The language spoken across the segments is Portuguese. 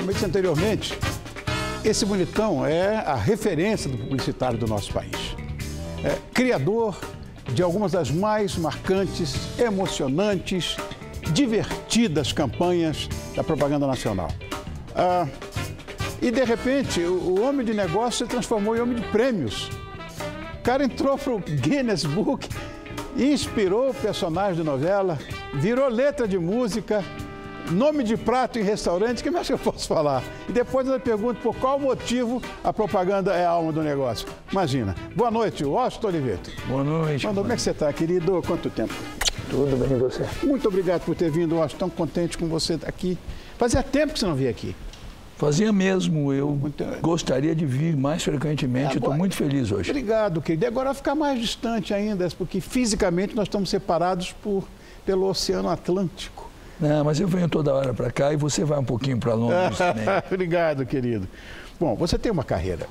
como eu disse anteriormente, esse bonitão é a referência do publicitário do nosso país. É criador de algumas das mais marcantes, emocionantes, divertidas campanhas da propaganda nacional. E, de repente, o homem de negócio se transformou em homem de prêmios. O cara entrou para o Guinness Book, inspirou o personagem de novela, virou letra de música, nome de prato em restaurante, o que mais eu posso falar? E depois eu pergunto por qual motivo a propaganda é a alma do negócio. Imagina. Boa noite, Washington Oliveto. Boa noite. Como é que você está, querido? Quanto tempo? Tudo bem, e você? Muito obrigado por ter vindo, Washington. Tão contente com você aqui. Fazia tempo que você não vinha aqui. Fazia mesmo. Eu gostaria de vir mais frequentemente. Estou muito feliz hoje. Obrigado, querido. E agora vai ficar mais distante ainda, porque fisicamente nós estamos separados pelo Oceano Atlântico. Não, mas eu venho toda hora para cá e você vai um pouquinho para Londres também. Obrigado, querido. Bom, você tem uma carreira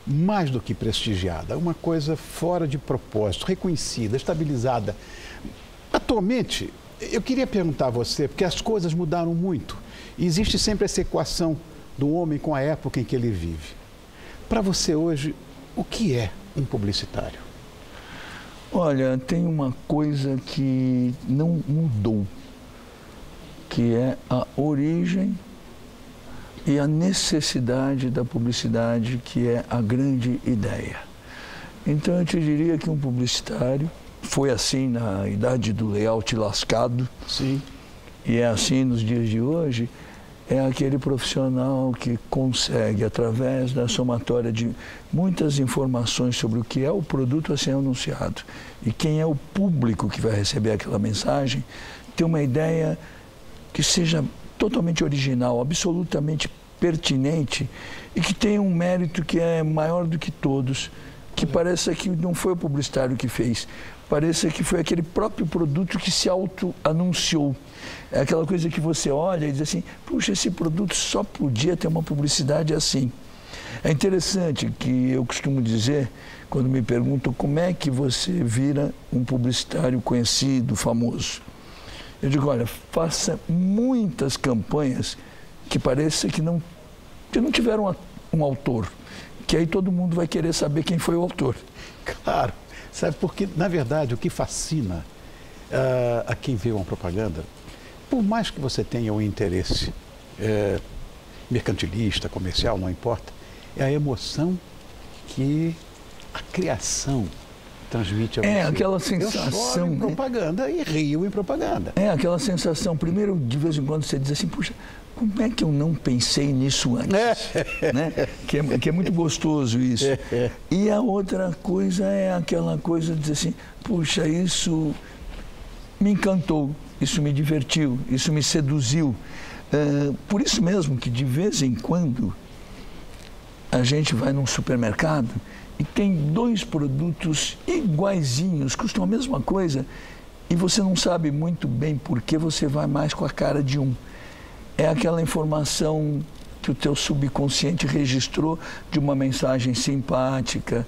mais do que prestigiada, uma coisa fora de propósito, reconhecida, estabilizada. Atualmente, eu queria perguntar a você, porque as coisas mudaram muito. E existe sempre essa equação do homem com a época em que ele vive. Para você hoje, o que é um publicitário? Olha, tem uma coisa que não mudou, que é a origem e a necessidade da publicidade, que é a grande ideia. Então, eu te diria que um publicitário foi assim na idade do layout lascado. Sim. E é assim nos dias de hoje. É aquele profissional que consegue, através da somatória de muitas informações sobre o que é o produto a ser anunciado e quem é o público que vai receber aquela mensagem, ter uma ideia que seja totalmente original, absolutamente pertinente e que tenha um mérito que é maior do que todos, que pareça que não foi o publicitário que fez, pareça que foi aquele próprio produto que se auto-anunciou. É aquela coisa que você olha e diz assim, puxa, esse produto só podia ter uma publicidade assim. É interessante que eu costumo dizer, quando me perguntam como é que você vira um publicitário conhecido, famoso. Eu digo, olha, faça muitas campanhas que pareça que não tiveram um autor, que aí todo mundo vai querer saber quem foi o autor. Claro, sabe, porque, na verdade, o que fascina a quem vê uma propaganda, por mais que você tenha um interesse mercantilista, comercial, não importa, é a emoção que a criação transmite a você. É aquela sensação. Eu choro em propaganda e rio em propaganda. É aquela sensação. Primeiro, de vez em quando, você diz assim, puxa, como é que eu não pensei nisso antes? Né? Que é muito gostoso isso. E a outra coisa é aquela coisa de dizer assim, puxa, isso me encantou, isso me divertiu, isso me seduziu. Por isso mesmo que, de vez em quando, a gente vai num supermercado e tem dois produtos iguaizinhos, custam a mesma coisa, e você não sabe muito bem por que você vai mais com a cara de um. É aquela informação que o teu subconsciente registrou de uma mensagem simpática,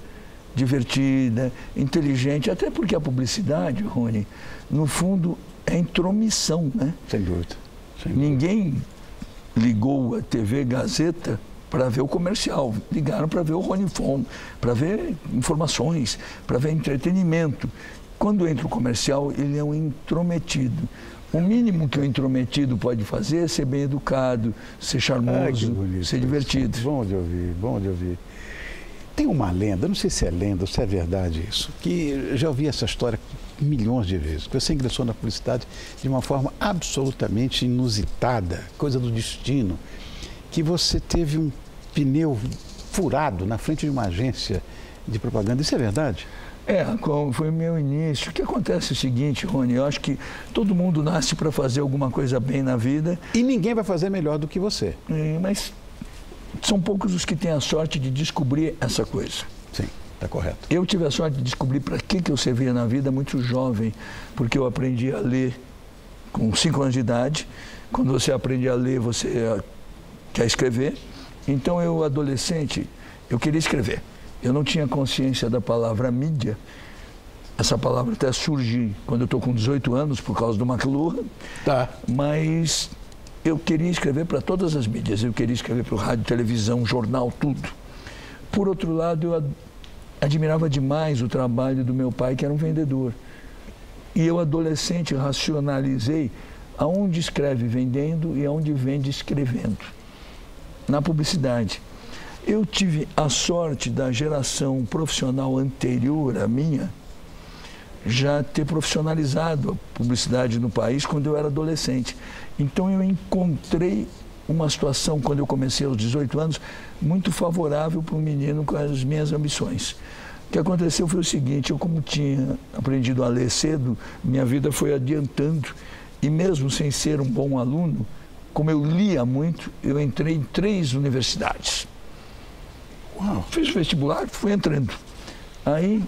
divertida, inteligente, até porque a publicidade, Rony, no fundo, é intromissão, né? Sem dúvida. Ninguém ligou a TV Gazeta para ver o comercial, ligaram para ver o Rony Fon, para ver informações, para ver entretenimento. Quando entra o comercial, ele é um intrometido. O mínimo que o intrometido pode fazer é ser bem educado, ser charmoso, ser divertido. Bom de ouvir, bom de ouvir. Tem uma lenda, não sei se é lenda ou se é verdade isso, que já ouvi essa história milhões de vezes, que você ingressou na publicidade de uma forma absolutamente inusitada, coisa do destino, que você teve um pneu furado na frente de uma agência de propaganda. Isso é verdade? Foi o meu início. O que acontece é o seguinte, Rony, eu acho que todo mundo nasce para fazer alguma coisa bem na vida. E ninguém vai fazer melhor do que você. Mas são poucos os que têm a sorte de descobrir essa coisa. Sim, está correto. Eu tive a sorte de descobrir para que eu servia na vida muito jovem, porque eu aprendi a ler com 5 anos de idade. Quando você aprende a ler, você quer escrever. Então, eu, adolescente, eu queria escrever. Eu não tinha consciência da palavra mídia. Essa palavra até surge quando eu estou com 18 anos, por causa do McLuhan. Tá. Mas eu queria escrever para todas as mídias. Eu queria escrever para o rádio, televisão, jornal, tudo. Por outro lado, eu admirava demais o trabalho do meu pai, que era um vendedor. E eu, adolescente, racionalizei aonde escreve vendendo e aonde vende escrevendo. Na publicidade. Eu tive a sorte da geração profissional anterior à minha já ter profissionalizado a publicidade no país quando eu era adolescente. Então eu encontrei uma situação, quando eu comecei aos 18 anos, muito favorável para um menino com as minhas ambições. O que aconteceu foi o seguinte: eu, como tinha aprendido a ler cedo, minha vida foi adiantando, e mesmo sem ser um bom aluno, como eu lia muito, eu entrei em 3 universidades. Uau. Fiz o vestibular, fui entrando. Aí,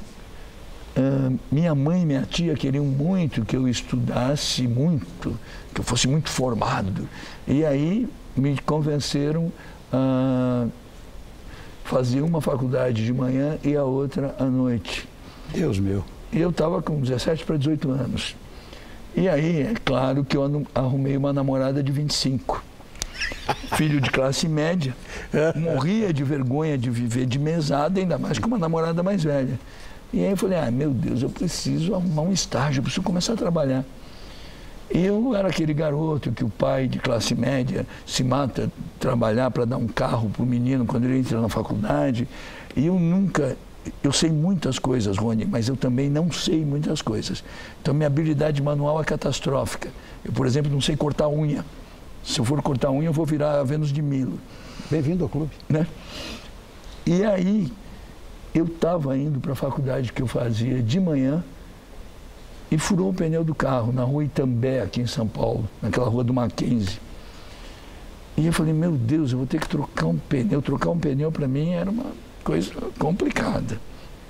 minha mãe e minha tia queriam muito que eu estudasse muito, que eu fosse muito formado. E aí me convenceram a fazer uma faculdade de manhã e a outra à noite. Deus meu. E eu estava com 17 para 18 anos. E aí, é claro que eu arrumei uma namorada de 25. Filho de classe média, morria de vergonha de viver de mesada, ainda mais com uma namorada mais velha. E aí eu falei, meu Deus, eu preciso arrumar um estágio, eu preciso começar a trabalhar. E eu era aquele garoto que o pai de classe média se mata trabalhar para dar um carro para o menino quando ele entra na faculdade. E eu sei muitas coisas, Rony, mas eu também não sei muitas coisas. Então minha habilidade manual é catastrófica. Eu, por exemplo, não sei cortar unha. Se eu for cortar unha, eu vou virar a Vênus de Milo. Bem-vindo ao clube. Né? E aí, eu estava indo para a faculdade que eu fazia de manhã e furou o pneu do carro na rua Itambé, aqui em São Paulo, naquela rua do Mackenzie. E eu falei, meu Deus, eu vou ter que trocar um pneu. Trocar um pneu para mim era uma coisa complicada.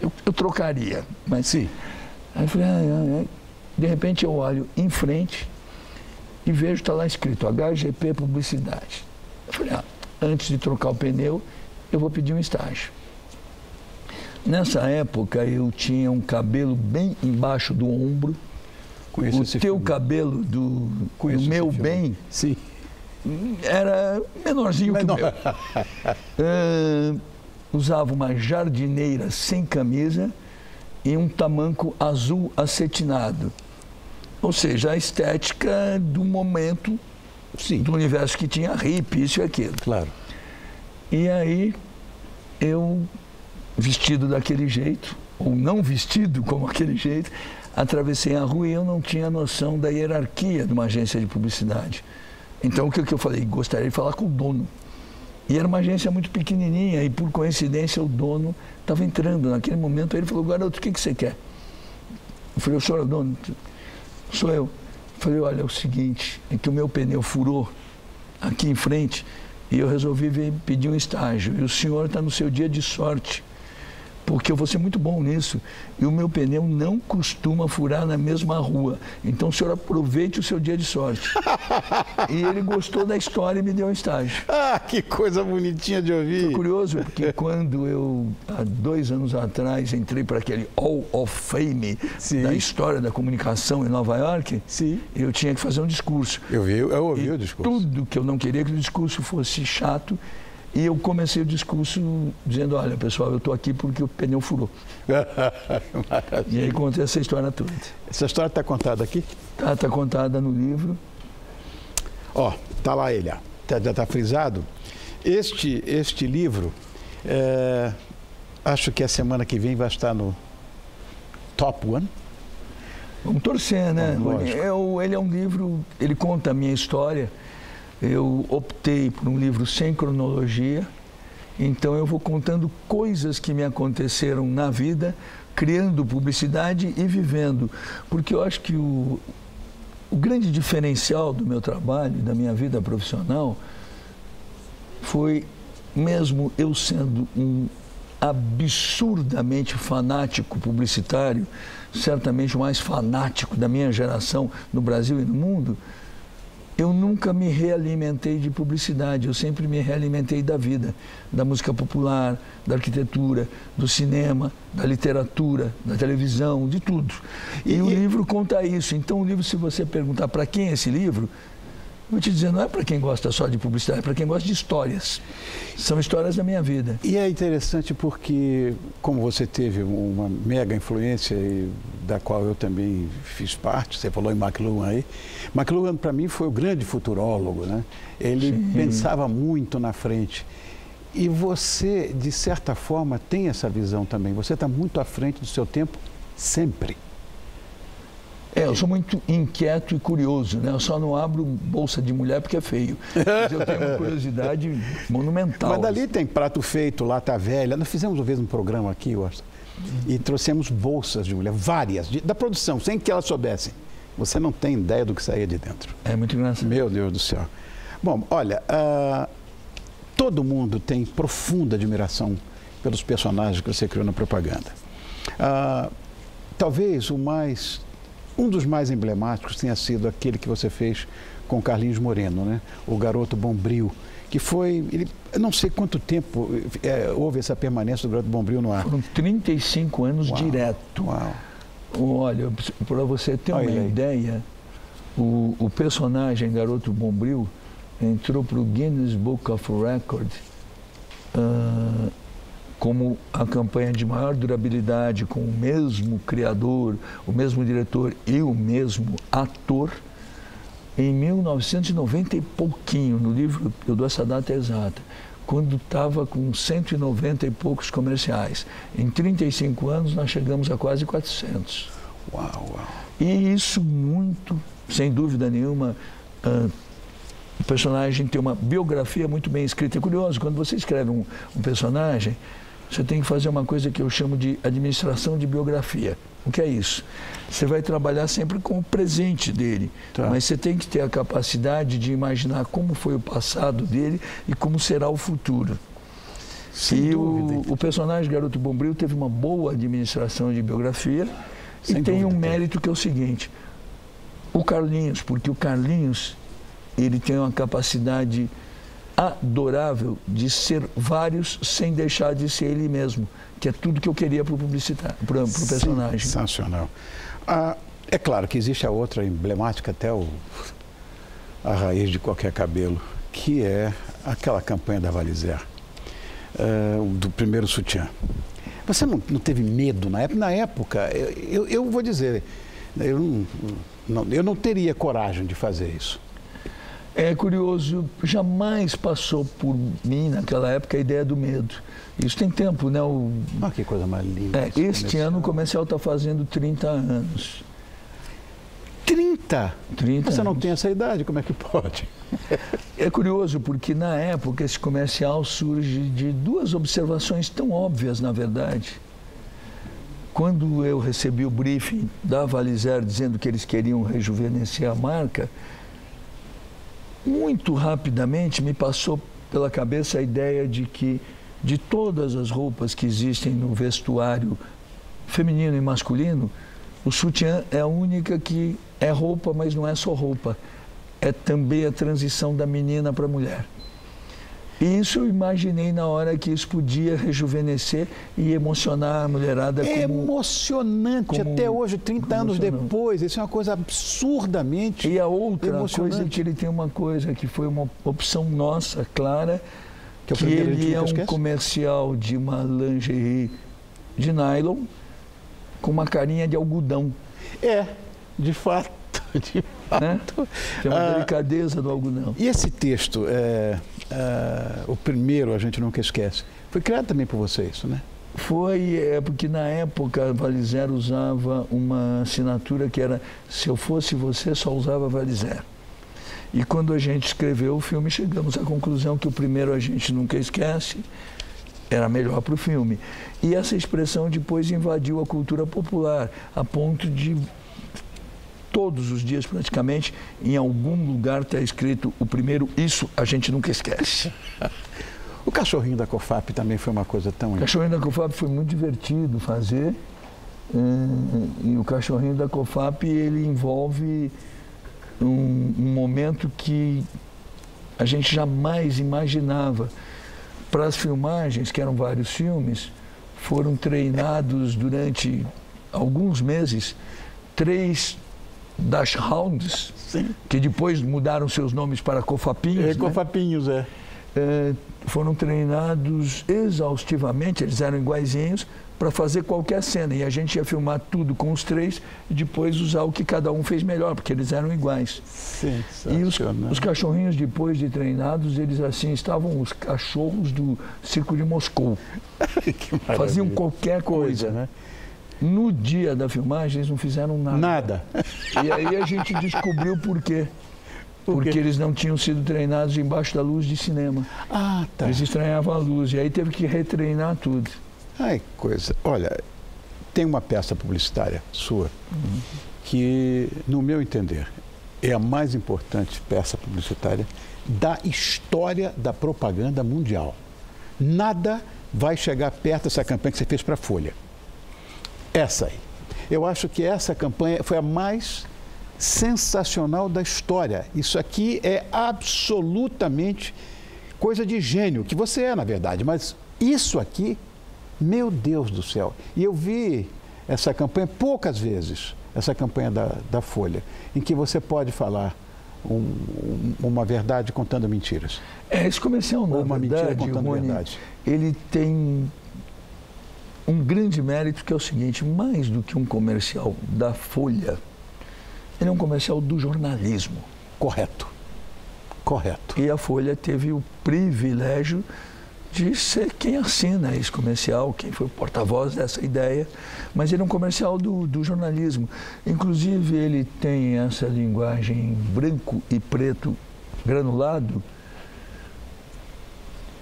Eu trocaria, mas sim. Aí eu falei, de repente eu olho em frente e vejo, está lá escrito HGP Publicidade. Eu falei, antes de trocar o pneu, eu vou pedir um estágio. Nessa época, eu tinha um cabelo bem embaixo do ombro. Conheço o teu filme. Cabelo do meu bem, sim, era menorzinho que o meu. Usava uma jardineira sem camisa e um tamanco azul acetinado. Ou seja, a estética do momento, sim, do universo que tinha hippie, isso e aquilo. Claro. E aí, eu, vestido daquele jeito, ou não vestido como aquele jeito, atravessei a rua e eu não tinha noção da hierarquia de uma agência de publicidade. Então, o que eu falei? Gostaria de falar com o dono. E era uma agência muito pequenininha e, por coincidência, o dono estava entrando. Naquele momento, ele falou, garoto, o que você quer? Eu falei, o senhor é o dono? Sou eu. Falei, olha, é o seguinte, é que o meu pneu furou aqui em frente e eu resolvi vir pedir um estágio. E o senhor está no seu dia de sorte, porque eu vou ser muito bom nisso. E o meu pneu não costuma furar na mesma rua. Então o senhor aproveite o seu dia de sorte. E ele gostou da história e me deu um estágio. Que coisa bonitinha de ouvir. Foi curioso, porque quando eu, há 2 anos atrás, entrei para aquele Hall of Fame, sim, da história da comunicação em Nova York, sim, eu tinha que fazer um discurso. Eu ouvi o discurso. Tudo que eu não queria que o discurso fosse chato. E eu comecei o discurso dizendo, olha, pessoal, eu estou aqui porque o pneu furou. E aí contei essa história toda. Essa história está contada aqui? Está contada no livro. Está lá ele, já está frisado. Este livro, acho que a semana que vem vai estar no Top One. Vamos torcer, né? Ele é um livro, ele conta a minha história. Eu optei por um livro sem cronologia, então eu vou contando coisas que me aconteceram na vida, criando publicidade e vivendo. Porque eu acho que o grande diferencial do meu trabalho, da minha vida profissional, foi, mesmo eu sendo um absurdamente fanático publicitário, certamente o mais fanático da minha geração no Brasil e no mundo, eu nunca me realimentei de publicidade, eu sempre me realimentei da vida, da música popular, da arquitetura, do cinema, da literatura, da televisão, de tudo. E o livro conta isso. Então o livro, se você perguntar para quem é esse livro, Vou te dizer, não é para quem gosta só de publicidade, é para quem gosta de histórias. São histórias da minha vida. E é interessante porque, como você teve uma mega influência, da qual eu também fiz parte, você falou em McLuhan aí. McLuhan, para mim, foi o grande futurólogo, né? Ele pensava muito na frente. E você, de certa forma, tem essa visão também. Você está muito à frente do seu tempo, sempre. Eu sou muito inquieto e curioso, né? Eu só não abro bolsa de mulher porque é feio. Mas eu tenho uma curiosidade monumental. Mas dali tem Prato Feito, Lata Velha. Nós fizemos uma vez um programa aqui, Washington, e trouxemos bolsas de mulher, várias, da produção, sem que elas soubessem. Você não tem ideia do que saía de dentro. É muito engraçado. Meu Deus do céu. Bom, olha, todo mundo tem profunda admiração pelos personagens que você criou na propaganda. Talvez um dos mais emblemáticos tenha sido aquele que você fez com Carlinhos Moreno, né? O Garoto Bombril, que foi, eu não sei quanto tempo houve essa permanência do Garoto Bombril no ar. Foram 35 anos direto. Uau. Olha, para você ter uma ideia, o personagem Garoto Bombril entrou para o Guinness Book of Records como a campanha de maior durabilidade, com o mesmo criador, o mesmo diretor e o mesmo ator, em 1990 e pouquinho. No livro eu dou essa data exata, quando estava com 190 e poucos comerciais. Em 35 anos nós chegamos a quase 400. Uau, uau. E isso muito, sem dúvida nenhuma, o personagem tem uma biografia muito bem escrita. É curioso, quando você escreve um personagem, você tem que fazer uma coisa que eu chamo de administração de biografia. O que é isso? Você vai trabalhar sempre com o presente dele, mas você tem que ter a capacidade de imaginar como foi o passado dele e como será o futuro. E o personagem Garoto Bombril teve uma boa administração de biografia e tem um mérito que é o seguinte: o Carlinhos, porque o Carlinhos, ele tem uma capacidade adorável de ser vários sem deixar de ser ele mesmo, que é tudo que eu queria para o personagem. Sensacional. É claro que existe a outra emblemática, até a raiz de qualquer cabelo, que é aquela campanha da Valizer, do primeiro sutiã. Você não teve medo na época? Na época, eu vou dizer, eu não teria coragem de fazer isso. É curioso, jamais passou por mim naquela época a ideia do medo. Isso tem tempo, né? Que coisa mais linda. Este ano o comercial está fazendo 30 anos. 30? 30 Você não anos. tem essa idade, como é que pode? É curioso, porque na época esse comercial surge de duas observações tão óbvias, na verdade. Quando eu recebi o briefing da Valizer dizendo que eles queriam rejuvenescer a marca, muito rapidamente me passou pela cabeça a ideia de que, de todas as roupas que existem no vestuário feminino e masculino, o sutiã é a única que é roupa, mas não é só roupa. É também a transição da menina para a mulher. E isso eu imaginei na hora que isso podia rejuvenescer e emocionar a mulherada. É emocionante até hoje, 30 anos depois. Isso é uma coisa absurdamente E a outra coisa é que ele tem uma coisa que foi uma opção nossa, clara, que ele é um comercial de uma lingerie de nylon com uma carinha de algodão. De fato. Né? Tem uma delicadeza do algodão. E esse texto, o primeiro A Gente Nunca Esquece, foi criado também por você, isso, né? Foi, porque na época a Valizer usava uma assinatura que era: se eu fosse você, só usava Valizer. E quando a gente escreveu o filme, chegamos à conclusão que o primeiro A Gente Nunca Esquece era melhor para o filme. E essa expressão depois invadiu a cultura popular, a ponto de todos os dias, praticamente, em algum lugar está escrito o primeiro: isso a gente nunca esquece. O Cachorrinho da Cofap também foi uma coisa tão... O Cachorrinho da Cofap foi muito divertido fazer. E o Cachorrinho da Cofap, ele envolve um momento que a gente jamais imaginava. Para as filmagens, que eram vários filmes, foram treinados durante alguns meses 3 Dachshunds, Sim. que depois mudaram seus nomes para Cofapinhos. Cofapinhos, foram treinados exaustivamente, eles eram iguaizinhos, para fazer qualquer cena. E a gente ia filmar tudo com os três e depois usar o que cada um fez melhor, porque eles eram iguais. E os cachorrinhos, depois de treinados, eles assim estavam os cachorros do Circo de Moscou. Faziam qualquer coisa, né? No dia da filmagem, eles não fizeram nada. Nada. E aí a gente descobriu por quê. Porque eles não tinham sido treinados embaixo da luz de cinema. Ah, tá. Eles estranhavam a luz e aí teve que retreinar tudo. Ai, coisa. Olha, tem uma peça publicitária sua que, no meu entender, é a mais importante peça publicitária da história da propaganda mundial. Nada vai chegar perto dessa campanha que você fez para a Folha. Essa aí. Eu acho que essa campanha foi a mais sensacional da história. Isso aqui é absolutamente coisa de gênio, que você é, na verdade, mas isso aqui, meu Deus do céu. E eu vi essa campanha poucas vezes, essa campanha da Folha, em que você pode falar uma verdade contando mentiras. Esse comercial, na uma verdade, mentira contando Rony, verdade. Ele tem um grande mérito, que é o seguinte: mais do que um comercial da Folha, ele é um comercial do jornalismo. Correto. Correto. E a Folha teve o privilégio de ser quem assina esse comercial, quem foi o porta-voz dessa ideia, mas ele é um comercial do jornalismo. Inclusive, ele tem essa linguagem branco e preto granulado,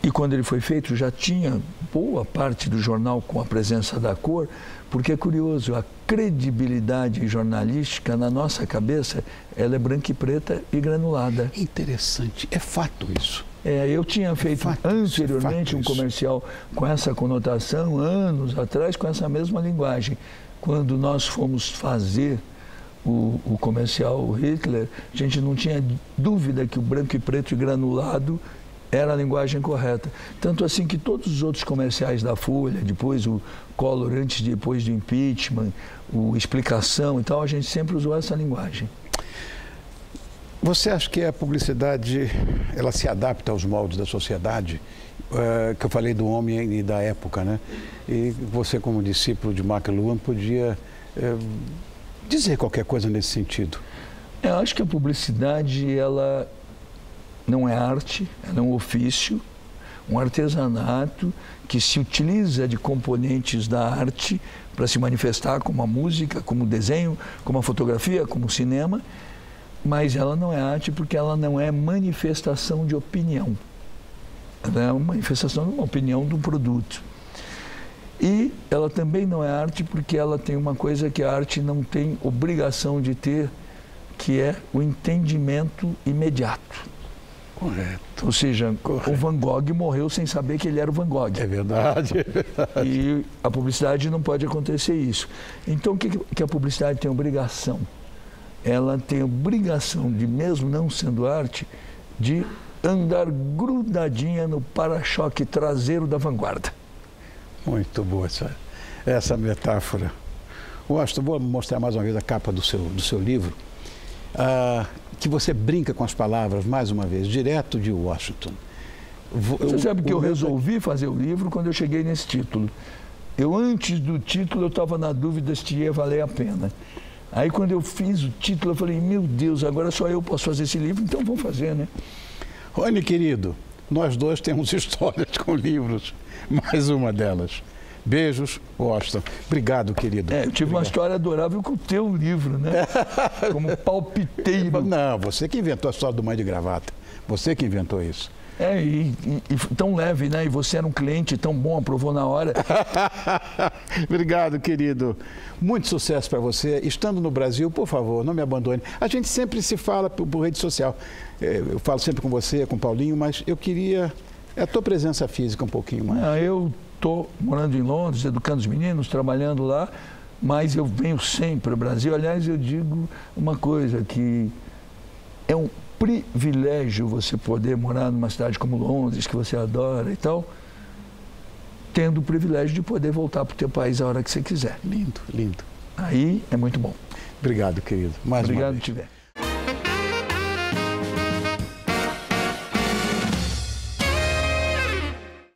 e quando ele foi feito já tinha boa parte do jornal com a presença da cor, porque é curioso, a credibilidade jornalística na nossa cabeça, ela é branca e preta e granulada. É interessante, é fato isso. Eu tinha feito anteriormente um comercial com essa conotação, anos atrás, com essa mesma linguagem. Quando nós fomos fazer o comercial Hitler, a gente não tinha dúvida que o branco e preto e granulado era a linguagem correta. Tanto assim que todos os outros comerciais da Folha, depois o Collor antes e depois do impeachment, o Explicação e tal, a gente sempre usou essa linguagem. Você acha que a publicidade, ela se adapta aos moldes da sociedade? Que eu falei do homem e da época, né? E você, como discípulo de McLuhan, podia dizer qualquer coisa nesse sentido. Eu acho que a publicidade, ela não é arte, ela é um ofício, um artesanato que se utiliza de componentes da arte para se manifestar, como a música, como o desenho, como a fotografia, como o cinema, mas ela não é arte porque ela não é manifestação de opinião. Ela é uma manifestação de uma opinião de um produto. E ela também não é arte porque ela tem uma coisa que a arte não tem obrigação de ter, que é o entendimento imediato. Correto. Ou seja, o Van Gogh morreu sem saber que ele era o Van Gogh. É verdade, é verdade. E a publicidade não pode acontecer isso. Então, o que a publicidade tem obrigação? Ela tem obrigação de, mesmo não sendo arte, de andar grudadinha no para-choque traseiro da vanguarda. Muito boa essa metáfora. Washington, vou mostrar mais uma vez a capa do seu livro, que você brinca com as palavras, mais uma vez, direto de Washington. Você sabe que eu resolvi fazer o livro quando eu cheguei nesse título. Antes do título, eu estava na dúvida se ia valer a pena. Aí, quando eu fiz o título, eu falei, meu Deus, agora só eu posso fazer esse livro, então vamos fazer, né? Rony, querido, nós dois temos histórias com livros, mais uma delas. Beijos, Washington. Obrigado, querido. Eu tive uma história adorável com o teu livro, né? Como palpiteiro. Não, você que inventou a história do Mãe de Gravata. Você que inventou isso. E tão leve, né? E você era um cliente tão bom, aprovou na hora. Obrigado, querido. Muito sucesso para você. Estando no Brasil, por favor, não me abandone. A gente sempre se fala por rede social. Eu falo sempre com você, com o Paulinho, mas eu queria a tua presença física um pouquinho mais. Eu estou morando em Londres, educando os meninos, trabalhando lá, mas eu venho sempre ao Brasil. Aliás, eu digo uma coisa, que é um privilégio você poder morar numa cidade como Londres, que você adora e tal, tendo o privilégio de poder voltar para o teu país a hora que você quiser. Lindo, lindo. Aí é muito bom. Obrigado, querido. Mais uma vez. Obrigado, Tiver.